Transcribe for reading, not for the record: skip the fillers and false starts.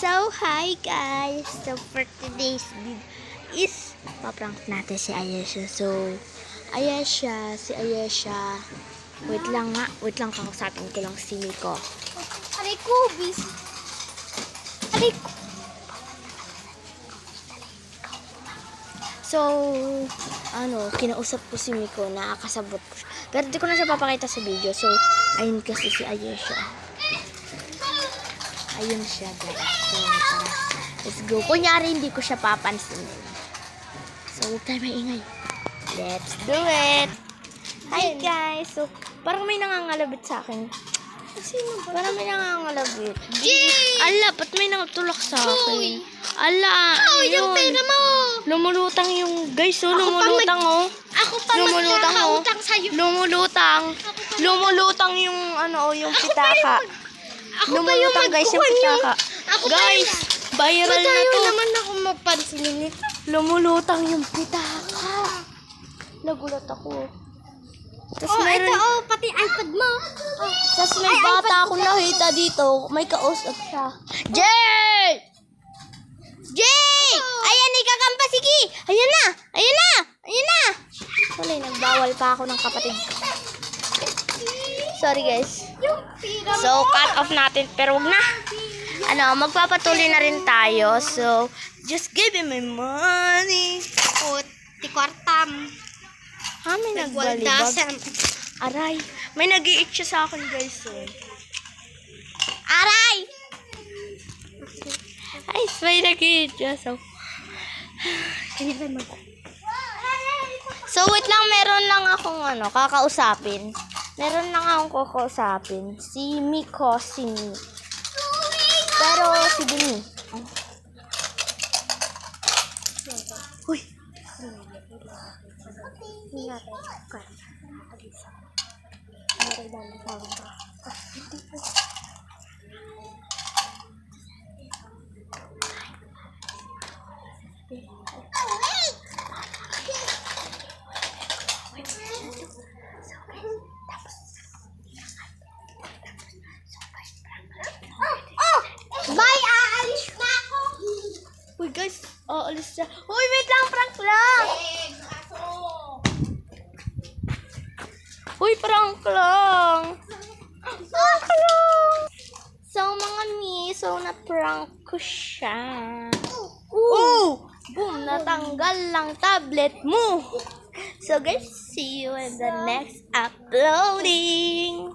So, hi guys! So, for today's video is paprank natin si Ayesha. So, si Ayesha. Wait lang kakusapin ko lang si Miko. Aray ko, bis. Aray ko. So, kinausap ko si Miko, nakakasabot ko siya. Pero di ko na siya papakita sa video. So, ayun kasi si Ayesha. Ayun siya, guys. So, tara. Let's go. Kunyari, hindi ko siya papansin. So, huwag tayo maingay. Let's do it! Hi, guys! So, parang may nangangalabit sa akin. Sino ba? Parang may nangangalabit. Jay! Ala, ba't may nakatulak sa akin? Ala, Yung pera mo! Lumulutang yung, guys, oh. Lumulutang, oh. Ako pa Lumulutang, oh. magkakautang sa'yo. Lumulutang yung, yung pitaka. Ako pa yung Lumulutang, guys, yung magkuhan pitaka. Ako Guys, viral na Matayo to. naman ako mapansin nito. Lumulutang yung pitaka. Nagulat ako. Tapos Oh, meron, ito, pati iPad mo. tapos may bata akong nakita dito. May kausap siya. Jay! Jay! Ayan, ikakampa, sige! Ayan na! Wala, nagbawal pa ako ng kapatid ko. Sorry, guys. Yung pera mo. So, cut off natin. Pero wag na. Magpapatuloy na rin tayo. So, just give me my money. O, tikwartam. May nagbalibag. Nagwaldasan. Aray. May nag-i-itch siya sa akin, guys. Aray! Ay, may nag-i-itch siya. So, wait lang. Meron lang akong kakausapin. Si Miko, Pero, si Bini. Uy! Bye, aalis na ako. Uy, guys. Alis siya. Uy, wait lang. Prank lang. Uy, prank lang. So, mga miso, na-prank ko siya. Boom! Natanggal lang tablet mo. So, guys, see you in the next uploading.